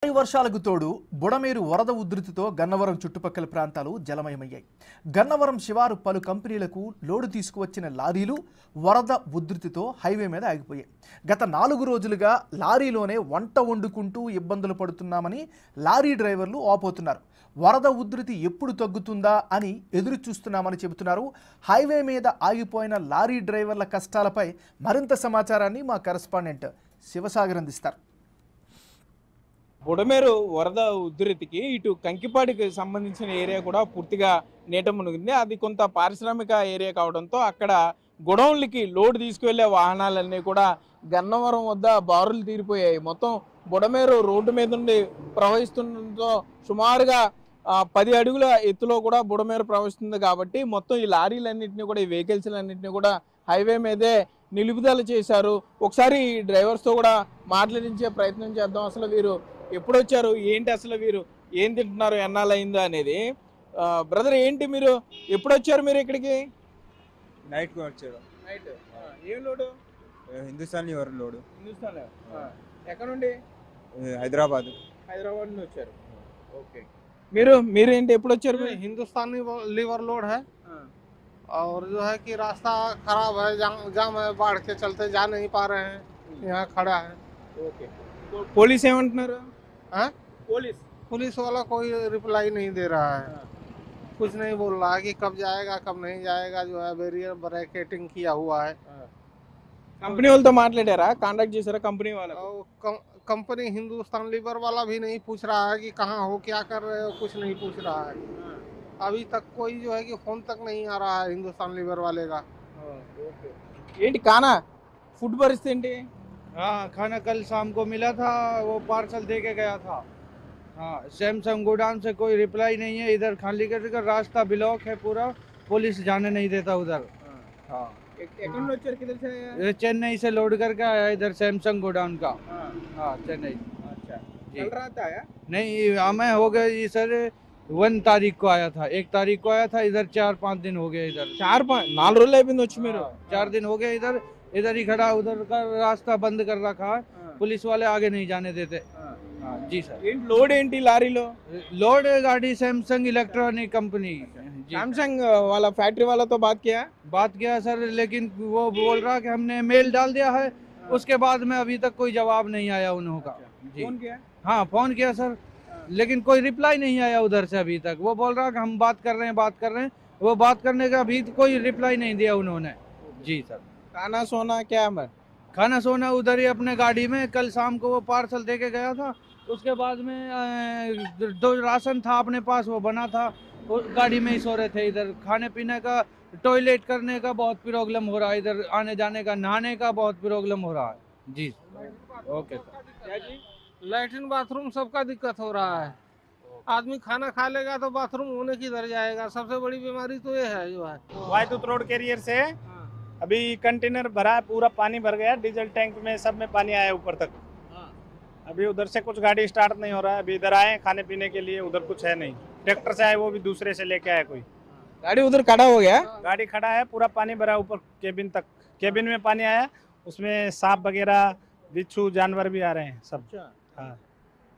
భారీ వర్షాలకు తోడు బుడమేరు వరద ఉధృతితో గన్నవరం చుట్టుపక్కల ప్రాంతాలు జలమయమయ్యాయి. గన్నవరం శివారు పలు కంపెనీలకు లోడు తీసుకువచ్చిన లారీలు వరద ఉధృతితో హైవే మీద ఆగిపోయాయి. గత 4 రోజులుగా లారీలోనే వంట వండుకుంటూ ఇబ్బందులు పడుతున్నామని లారీ డ్రైవర్లు వాపోతున్నారు. వరద ఉధృతి ఎప్పుడు తగ్గుతుందా అని ఎదురు చూస్తున్నామని చెబుతున్నారు. హైవే మీద ఆగిపోయిన లారీ డ్రైవర్ల కష్టాలపై మరింత సమాచారాన్ని మా కరెస్పాండెంట్ శివసాగర్ అందిస్తారు. బుడమేరు వరద ఉధృతికి ఇటు కంకిపాడికి సంబంధించిన ఏరియా కూడా పూర్తిగా నీట మునిగింది. అది కొంత పారిశ్రామిక ఏరియా కావడంతో అక్కడ గొడౌన్లకి లోడ్ తీసుకువెళ్లే వాహనాలన్నీ కూడా గన్నవరం వద్ద బారులు తీరిపోయాయి. మొత్తం బుడమేరు రోడ్డు మీద నుండి ప్రవహిస్తుండటంతో సుమారుగా 10 అడుగుల ఎత్తులో కూడా బుడమేరు ప్రవహిస్తుంది. కాబట్టి మొత్తం ఈ లారీలన్నింటినీ కూడా ఈ వెహికల్స్లన్నింటినీ కూడా హైవే మీదే నిలుపుదల చేశారు. ఒకసారి డ్రైవర్స్తో కూడా మాట్లాడించే ప్రయత్నం చేద్దాం. అసలు వీరు ఎప్పుడు వచ్చారు, ఏంటి, అసలు వీరు ఏం తింటున్నారు, ఎన్నాళ్ళయిందా అనేది. బ్రదర్, ఏంటి మీరు ఎప్పుడు వచ్చారు మీరు ఇక్కడికి? నైట్ को వచ్చారు. నైట్ ఏం load? Hindustan liver load. Hindustan ఎక్కడ నుండి? హైదరాబాద్ నుండి వచ్చారు. ఓకే, మీరు ఏంటి ఎప్పుడు వచ్చారు? हिंदुस्तानी लीवर लोड है और जो है कि रास्ता खराब है, जाम है, बाढ़ के चलते जा नहीं पा रहे हैं, यहाँ खड़ा है। ఓకే, పోలీస్ ఏమంటున్నారు? हाँ? पुलिस वाला कोई रिप्लाई नहीं दे रहा है, कुछ नहीं बोल रहा है कि कब जाएगा कब नहीं जाएगा। जो है बैरियर ब्रैकेटिंग किया हुआ है। कंपनी వాళ్ళతో మాట్లాడారా, కాంటాక్ట్ చేశారా కంపెనీ వాళ్ళతో? कंपनी हिंदुस्तान लीवर वाला भी नहीं पूछ रहा है कि कहाँ हो, क्या कर रहे हो, कुछ नहीं पूछ रहा है। अभी तक कोई जो है कि फोन तक नहीं आ रहा है हिंदुस्तान लीवर वाले का। ఏంటి కానా ఫుడ్ పరిస్థితి ఏంటి? हाँ, खाना कल शाम को मिला था, वो पार्सल दे के गया था। हाँ, सैमसंग गोडाउन से कोई रिप्लाई नहीं है। इधर खाली कर रास्ता ब्लॉक है पूरा, पुलिस जाने नहीं देता उधर। हाँ, ఎక్కడ నుండి వచ్చారు? కింద ये चेन्नई से लोड करके आया इधर सैमसंग गोडाउन का। हाँ, चेन्नई। अच्छा, जी। कल रात आया? नहीं, हमें हो गए सर 1 तारीख को आया था, 1 तारीख को आया था। इधर 4-5 दिन हो गए इधर। 4 రోజులు అయిపోయింది వచ్చి మీరు? 4 दिन हो गए इधर ही खड़ा, उधर का रास्ता बंद कर रखा है, पुलिस वाले आगे नहीं जाने देते। हाँ जी सर। ఏంటి లోడ్ ఏంటి లారీలో? लोड गाड़ी सैमसंग इलेक्ट्रॉनिक कंपनी। सैमसंग वाला फैक्ट्री वाला तो बात किया? बात किया सर, लेकिन वो बोल रहा कि हमने मेल डाल दिया है, उसके बाद में अभी तक कोई जवाब नहीं आया उन्हों का। जी फोन किया? हाँ, फोन किया सर, लेकिन कोई रिप्लाई नहीं आया उधर से अभी तक। वो बोल रहा कि हम बात कर रहे हैं, वो बात करने का अभी कोई रिप्लाई नहीं दिया उन्होंने। जी सर। खाना सोना क्या है? खाना सोना उधर ही अपने गाड़ी में, कल शाम को वो पार्सल दे के गया था। उसके बाद में जो राशन था अपने पास वो बना था, वो गाड़ी में ही सो रहे थे। इधर खाने पीने का, टॉयलेट करने का बहुत प्रॉब्लम हो रहा है, इधर आने जाने का, नहाने का बहुत प्रॉब्लम हो रहा है। जी ओके सर। लैट्रिन बाथरूम सबका दिक्कत हो रहा है। आदमी खाना खा लेगा तो बाथरूम होने किधर जाएगा? सबसे बड़ी बीमारी तो ये है जो है। वायदुत रोड कैरियर से अभी कंटेनर भरा है, पूरा पानी भर गया, डीजल टैंक में सब में पानी आया ऊपर तक। अभी उधर से कुछ गाड़ी स्टार्ट नहीं हो रहा है। अभी इधर आए खाने पीने के लिए, उधर कुछ है नहीं। ट्रैक्टर से आए, वो भी दूसरे से लेके आया कोई। गाड़ी उधर खड़ा हो गया? गाड़ी खड़ा है, पूरा पानी भरा ऊपर केबिन तक। केबिन में पानी आया, उसमें सांप वगैरह, बिच्छू, जानवर भी आ रहे हैं सब। हाँ,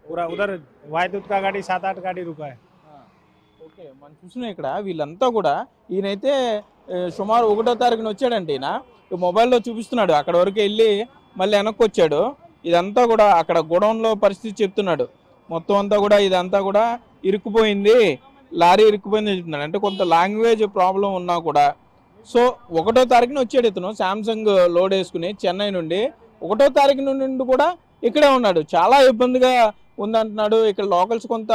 पूरा उधर वायदुत का गाड़ी 7-8 गाड़ी रुका है। ఓకే, మనం చూస్తున్నాం ఇక్కడ వీళ్ళంతా కూడా. ఈయనైతే సుమారు 1వ తారీఖున వచ్చాడంటే ఈయన మొబైల్లో చూపిస్తున్నాడు. అక్కడ వరకు వెళ్ళి మళ్ళీ వెనక్కి వచ్చాడు. ఇదంతా కూడా అక్కడ గోడౌన్లో పరిస్థితి చెప్తున్నాడు. మొత్తం అంతా కూడా ఇదంతా కూడా ఇరుక్కుపోయింది, లారీ ఇరుక్కుపోయింది చెప్తున్నాడు. అంటే కొంత లాంగ్వేజ్ ప్రాబ్లం ఉన్నా కూడా. సో 1వ తారీఖున వచ్చాడు ఇతను శాంసంగ్ లోడ్ వేసుకుని చెన్నై నుండి. 1వ తారీఖు నుండి కూడా ఇక్కడే ఉన్నాడు. చాలా ఇబ్బందిగా ఉందంటున్నాడు. ఇక్కడ లోకల్స్ కొంత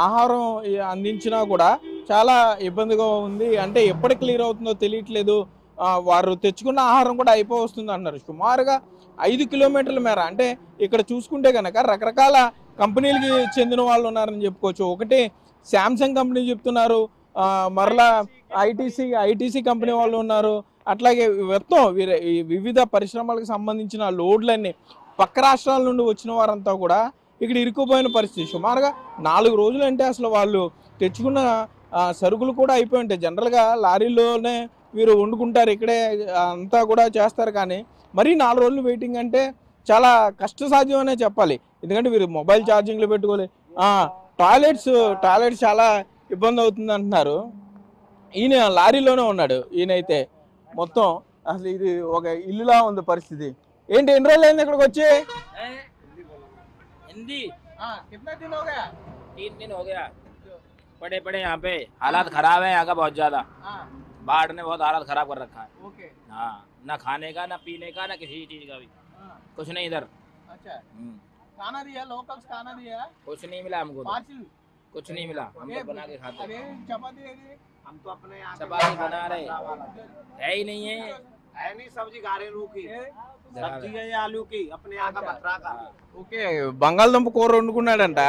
ఆహారం అందించినా కూడా చాలా ఇబ్బందిగా ఉంది. అంటే ఎప్పటి క్లియర్ అవుతుందో తెలియట్లేదు. వారు తెచ్చుకున్న ఆహారం కూడా అయిపోవస్తుంది అంటున్నారు. సుమారుగా 5 కిలోమీటర్ల మేర. అంటే ఇక్కడ చూసుకుంటే కనుక రకరకాల కంపెనీలకి చెందిన వాళ్ళు ఉన్నారని చెప్పుకోవచ్చు. ఒకటి శాంసంగ్ కంపెనీ చెప్తున్నారు, మరలా ఐటీసీ కంపెనీ వాళ్ళు ఉన్నారు. అట్లాగే మొత్తం వివిధ పరిశ్రమలకు సంబంధించిన లోడ్లన్నీ పక్క రాష్ట్రాల నుండి వచ్చిన వారంతా కూడా ఇక్కడ ఇరుక్కుపోయిన పరిస్థితి. సుమారుగా 4 రోజులు అంటే అసలు వాళ్ళు తెచ్చుకున్న సరుకులు కూడా అయిపోయి ఉంటాయి. జనరల్గా లారీలోనే వీరు వండుకుంటారు, ఇక్కడే అంతా కూడా చేస్తారు. కానీ మరీ 4 రోజులు వెయిటింగ్ అంటే చాలా కష్టసాధ్యం అనే చెప్పాలి. ఎందుకంటే వీరు మొబైల్ ఛార్జింగ్లో పెట్టుకోలే. టాయిలెట్స్ చాలా ఇబ్బంది అవుతుంది అంటున్నారు. ఈయన లారీలోనే ఉన్నాడు. ఈయనైతే మొత్తం అసలు ఇది ఒక ఇల్లులా ఉంది పరిస్థితి. ఏంటి ఎన్ని రోజులు అయింది ఇక్కడికి వచ్చి? हिंदी कितना दिन हो गया? 3 दिन हो गया। पड़े पड़े यहाँ पे हालात खराब है यहाँ का बहुत ज्यादा। बाढ़ ने बहुत हालत खराब कर रखा है। ओके। हाँ, ना खाने का ना पीने का ना किसी चीज का भी कुछ नहीं इधर। अच्छा, खाना दिया, लोकल्स खाना दिया? कुछ नहीं मिला हमको तो। पार्सल कुछ नहीं मिला, हम तो बना के खाते अरे चपाती है ये? हम तो अपने यहाँ चपाती बना रहे है ही नहीं है। है नहीं, सब्जी घरेलू की सब्जी है ये आलू की, अपने यहाँ का पथरा का। ఓకే, బంగాళదుంప కూర వండుకున్నాడంట,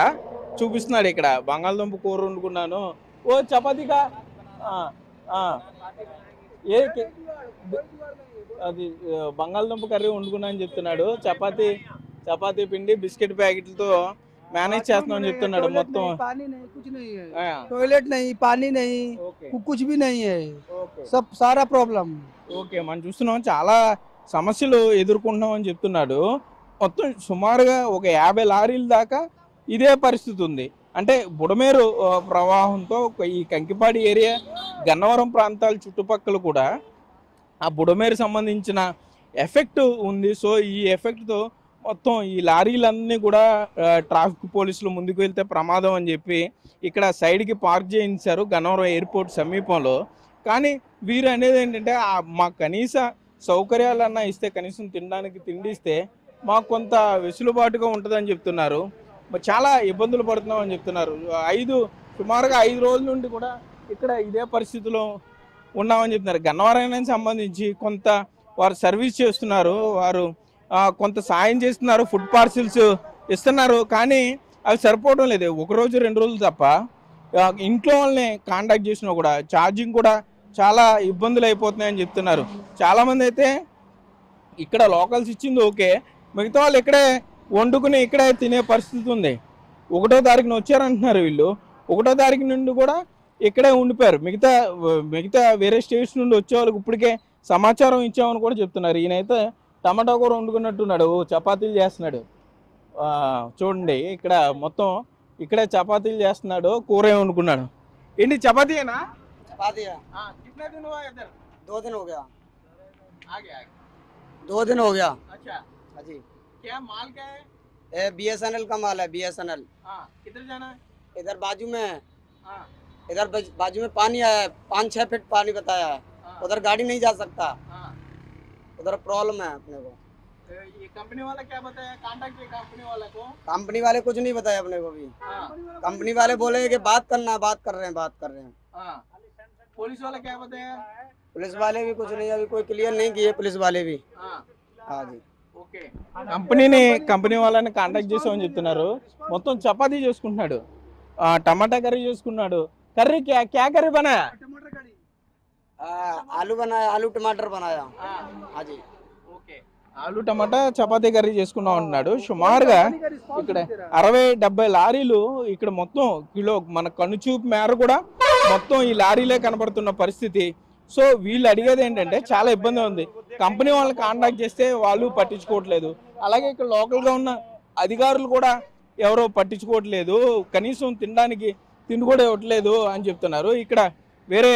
చూపిస్తున్నాడు ఇక్కడ. బంగాళదుంప కూర వండుకున్నాను. ఓ చపాతీగా అది బంగాళదుంప కర్రీ వండుకున్నా అని చెప్తున్నాడు. చపాతీ పిండి బిస్కెట్ ప్యాకెట్లతో మేనేజ్ చేస్తున్నామని చెప్తున్నాడు. మొత్తం पानी नहीं, कुछ नहीं है, टॉयलेट नहीं, पानी नहीं, कुछ भी नहीं है, सब सारा प्रॉब्लम। ఓకే, మనం చూస్తున్నాం చాలా సమస్యలు ఎదుర్కొంటున్నాం అని చెప్తున్నాడు. మొత్తం సుమారుగా ఒక 50 లారీల దాకా ఇదే పరిస్థితి ఉంది. అంటే బుడమేరు ప్రవాహంతో ఈ కంకిపాడి ఏరియా, గన్నవరం ప్రాంతాల చుట్టుపక్కల కూడా ఆ బుడమేరు సంబంధించిన ఎఫెక్ట్ ఉంది. సో ఈ ఎఫెక్ట్తో మొత్తం ఈ లారీలన్నీ కూడా ట్రాఫిక్ పోలీసులు ముందుకు వెళ్తే ప్రమాదం అని చెప్పి ఇక్కడ సైడ్కి పార్క్ చేయించారు గన్నవరం ఎయిర్పోర్ట్ సమీపంలో. కానీ వీరు అనేది ఏంటంటే మాకు కనీస సౌకర్యాలన్నా ఇస్తే, కనీసం తినడానికి తిండి ఇస్తే మాకు కొంత వెసులుబాటుగా ఉంటుందని చెప్తున్నారు. చాలా ఇబ్బందులు పడుతున్నామని చెప్తున్నారు. సుమారుగా 5 రోజుల నుండి కూడా ఇక్కడ ఇదే పరిస్థితిలో ఉన్నామని చెప్తున్నారు. గన్నవరానికి సంబంధించి కొంత వారు సర్వీస్ చేస్తున్నారు, వారు కొంత సాయం చేస్తున్నారు, ఫుడ్ పార్సిల్స్ ఇస్తున్నారు. కానీ అవి సరిపోవడం లేదు. 1 రోజు 2 రోజులు తప్ప ఇంట్లో వాళ్ళని కాంటాక్ట్ చేసినా కూడా ఛార్జింగ్ కూడా చాలా ఇబ్బందులు అయిపోతున్నాయని చెప్తున్నారు. చాలామంది అయితే ఇక్కడ లోకల్స్ ఇచ్చింది ఓకే, మిగతా వాళ్ళు ఇక్కడే వండుకుని ఇక్కడే తినే పరిస్థితి ఉంది. 1వ తారీఖున వచ్చారంటున్నారు వీళ్ళు. 1వ తారీఖు నుండి కూడా ఇక్కడే ఉండిపోయారు. మిగతా వేరే స్టేట్స్ నుండి వచ్చే వాళ్ళకి ఇప్పటికే సమాచారం ఇచ్చామని కూడా చెప్తున్నారు. ఈయనైతే టమాటా కూర వండుకున్నట్టున్నాడు, చపాతీలు చేస్తున్నాడు. చూడండి ఇక్కడ మొత్తం ఇక్కడే చపాతీలు చేస్తున్నాడు, కూర వండుకున్నాడు. ఏంటి చపాతీయేనా? चपाती है। कितना दिन हुआ इधर? 2 दिन हो गया। आगे 2 दिन हो गया। अच्छा, हाँ जी। क्या माल क्या है? ये BSNL का माल है, BSNL। किधर जाना है? इधर बाजू में है। हाँ, इधर बाजू में पानी आया है, 5-6 फीट पानी बताया है। उधर गाड़ी नहीं जा सकता, उधर प्रॉब्लम है अपने को। ये कंपनी वाला क्या बताया? कांटेक्ट किया कंपनी वाले को? कंपनी वाले कुछ नहीं बताया अपने को भी। कंपनी वाले बोले कि बात कर रहे हैं। पुलिस वाला क्या बताया? पुलिस वाले भी कुछ नहीं, अभी कोई क्लियर नहीं किए पुलिस वाले भी। हाँ जी। ఓకే, కంపెనీ వాళ్ళని కాంటాక్ట్ చేసామని చెప్తున్నారు. మొత్తం చపాతీ చేసుకుంటున్నాడు, టమాటా కర్రీ చేసుకున్నాడు. కర్రీ క్యా కర్రీ బనాయా? आलू बनाया, आलू टमाटर बनाया। हाँ जी। ఓకే, ఆలు టమాటా చపాతీ కర్రీ చేసుకున్నాం అంటున్నాడు. సుమారుగా ఇక్కడ 60-70 లారీలు ఇక్కడ మొత్తం కిలో మన కనుచూపు మేర కూడా మొత్తం ఈ లారీలే కనబడుతున్న పరిస్థితి. సో వీళ్ళు అడిగేది ఏంటంటే చాలా ఇబ్బంది ఉంది. కంపెనీ వాళ్ళని కాంటాక్ట్ చేస్తే వాళ్ళు పట్టించుకోవట్లేదు. అలాగే ఇక్కడ లోకల్గా ఉన్న అధికారులు కూడా ఎవరో పట్టించుకోవట్లేదు, కనీసం తినడానికి తిండి కూడా ఇవ్వట్లేదు అని చెప్తున్నారు. ఇక్కడ వేరే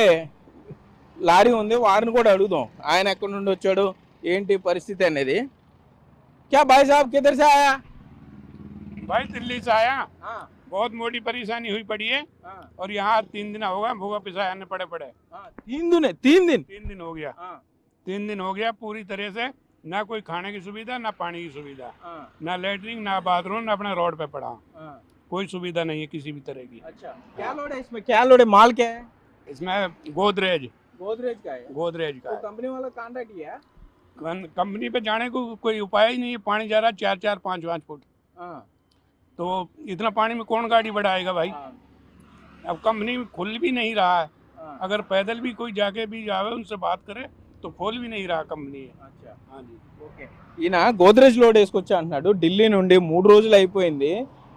లారీ ఉంది, వారిని కూడా అడుగుదాం ఆయన ఎక్కడి నుండి వచ్చాడు ఏంటి పరిస్థితి అనేది. क्या भाई साहब किधर से आया? भाई दिल्ली से आया। बहुत मोटी परेशानी हुई पड़ी है और यहाँ 3 दिन होगा भूखा पिसाया आने पड़े। 3 दिन हो गया। 3 दिन हो गया पूरी तरह से, ना कोई खाने की सुविधा, ना पानी की सुविधा, ना लेटरिन, ना बाथरूम, ना अपना रोड पे पड़ा। कोई सुविधा नहीं है किसी भी तरह की। अच्छा, क्या लोड है इसमें? क्या लोड है? माल क्या है इसमें? गोदरेज का है। गोदरेज का तो कंपनी वाला कांटेक्ट किया? कंपनी पे जाने को कोई उपाय ही नहीं है। पानी जा रहा 4-4, 5-5 फुट। तो इतना पानी में कौन गाड़ी बढ़ाएगा भाई? अब कंपनी खुल भी नहीं रहा है। अगर पैदल भी कोई जाके भी जावे उनसे बात करे तो खोल भी नहीं रहा कंपनी। अच्छा, हाँ जी। ఓకే, ఈయన గోద్రేజ్ లోడ్ వేసుకొచ్చా అంటున్నాడు. ఢిల్లీ నుండి 3 రోజులు అయిపోయింది,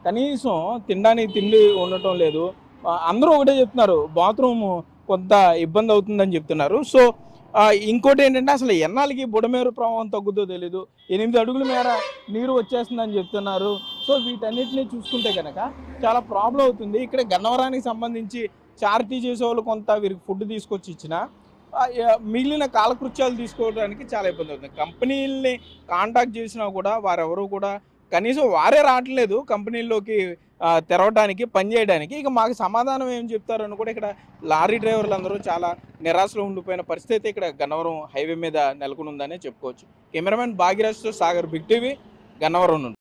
కనీసం తినడానికి తిండి ఉండటం లేదు. అందరూ ఒకటే చెప్తున్నారు, బాత్రూమ్ కొంత ఇబ్బంది అవుతుందని చెప్తున్నారు. సో ఇంకోటి ఏంటంటే అసలు ఎన్నాళ్ళకి బుడమేరు ప్రవాహం తగ్గుతో తెలీదు. 8 అడుగుల మేర నీరు వచ్చేస్తుందని చెప్తున్నారు. సో వీటన్నిటిని చూసుకుంటే కనుక చాలా ప్రాబ్లం అవుతుంది. ఇక్కడ గన్నవరానికి సంబంధించి చారిటీ చేసే వాళ్ళు కొంత వీరికి ఫుడ్ తీసుకొచ్చి ఇచ్చిన మిగిలిన కాలకృత్యాలు తీసుకోవడానికి చాలా ఇబ్బంది అవుతుంది. కంపెనీలని కాంటాక్ట్ చేసినా కూడా వారెవరు కూడా కనీసం వారే రావట్లేదు కంపెనీల్లోకి తెరవడానికి, పనిచేయడానికి. ఇక మాకు సమాధానం ఏం చెప్తారని కూడా ఇక్కడ లారీ డ్రైవర్లు అందరూ చాలా నిరాశలో ఉండిపోయిన పరిస్థితి ఇక్కడ గన్నవరం హైవే మీద నెలకొని ఉందనే చెప్పుకోవచ్చు. కెమెరామెన్ భాగ్యరాజ్తో సాగర్, బిగ్ టీవీ, గన్నవరం నుండి.